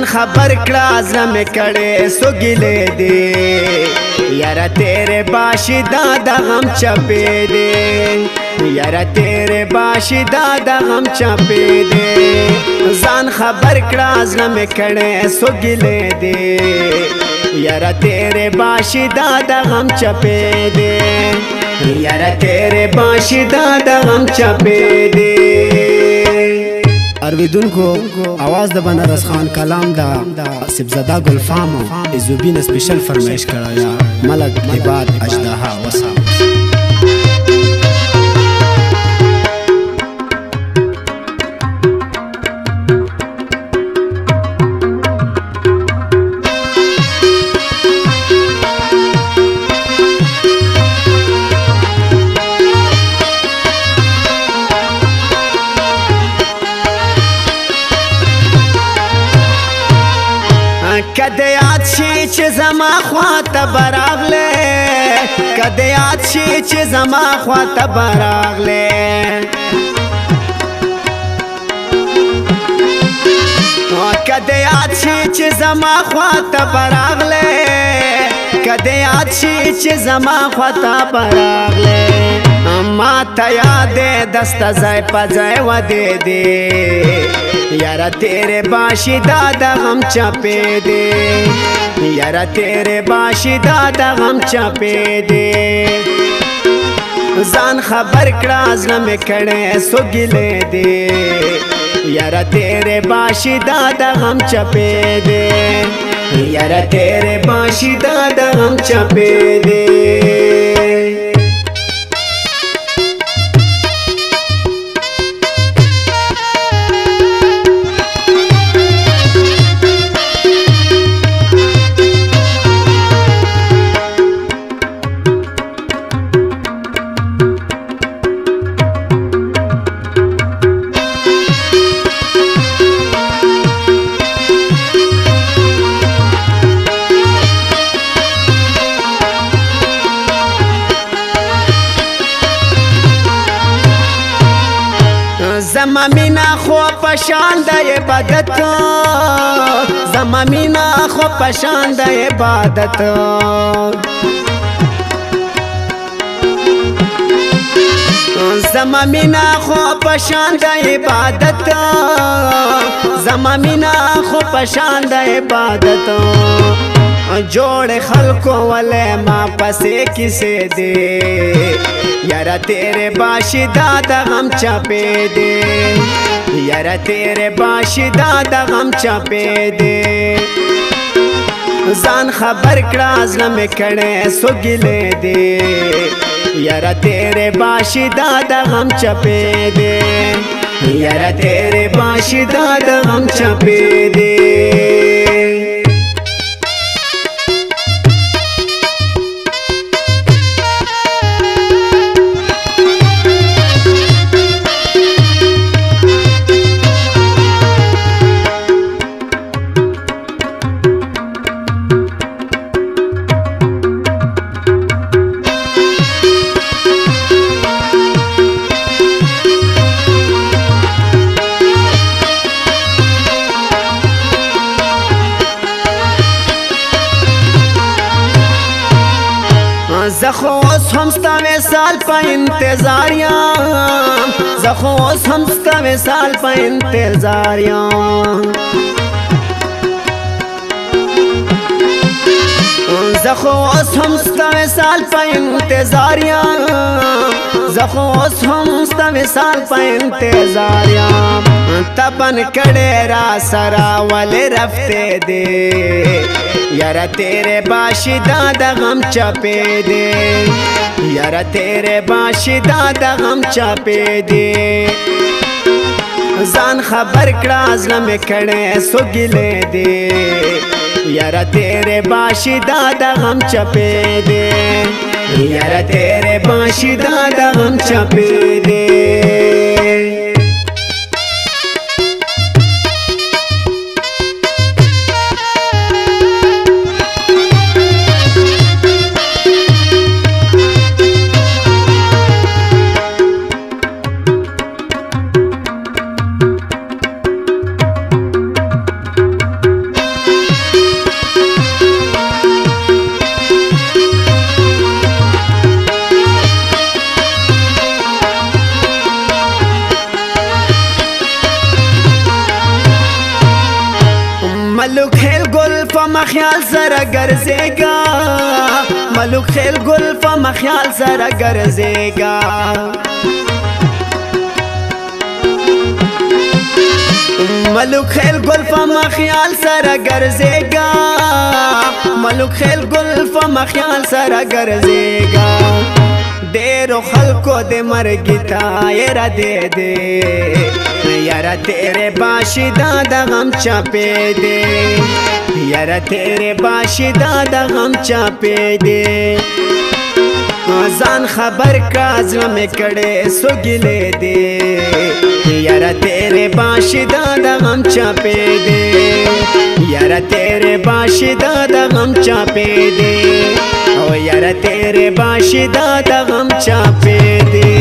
ځان خبر کړه زړه مې کړې سوګلې دي یاره تیرې باشي دا د غم چپې دي یاره تیرې باشي دا د غم چپې دي ځان خبر کړه زړه مې کړې سوګلې دي یاره تیرې باشي دا د غم چپې دي یاره تیرې باشي دا د غم چپې دي اوریدونکو आवाज د بنارس خان کلام دا سبزدا گلفام ایزوبین سپیشل فرمایش کړه یا ملک عباد اجدها وسا کده یاد شي چې زما خواته براغله کده یاد شي چې زما خواته براغله کده یاد شي چې زما خواته براغله کده یاد شي چې زما خواته براغله ما ته یاد دسته ځای په ځای ودې دي یاره تیرې باشي دا د غم چپې دي یاره تیرې باشي دا د غم چپې دي ځان خبر کړه زړه مې کړې سوګلې دي یاره تیرې باشي دا د غم چپې دي یاره تیرې باشي دا د غم چپې دي زما مینا خو پشان د عبادت زما مینا خو پشان د عبادت زما مینا خو پشان د عبادت زما مینا خو پشان د عبادت جوړ خلکو ولې ما پسې کیسې دي یاره تیرې باشي دا د غم چپې دي یاره تیرې باشي دا د غم چپې دي ځان خبر کړه زړه مې کړې سوګلې دي یاره تیرې باشي دا د غم چپې دي یاره تیرې باشي دا د غم چپې دي زخو اوس هم ستا وصال په انتظار یم زخو اوس هم ستا وصال په انتظار یم زخو اوس هم ستا وصال په انتظار یم زخو اوس هم ستا وصال په انتظار یم تبن کړه را سره ولې رفته دي یاره تیرې باشي دا د غم چپې دي یاره تیرې باشي دا د غم چپې دي ځان خبر کړه زړه مې کړې سوګلې دي یاره تیرې باشي دا د غم چپې دي یاره تیرې باشي دا د غم چپې دي ملوک خیل گل فما خیال سره ګرځېګا ملوک خیل گل فما خیال سره ګرځېګا ملوک خیل گل فما خیال سره ګرځېګا ملوک خیل گل فما خیال سره ګرځېګا ډېرو خلکو د مرګ تایره دې دې یاره تیرے باشدہ دا غم چاپے دے یاره تیرے باشدہ دا غم چاپے دے ځان خبر کا زړه مې کړې سوګلې دے یاره تیرے باشدہ دا غم چاپے دے یاره تیرے باشدہ دا غم چاپے دے او یاره تیرے باشدہ دا غم چاپے دے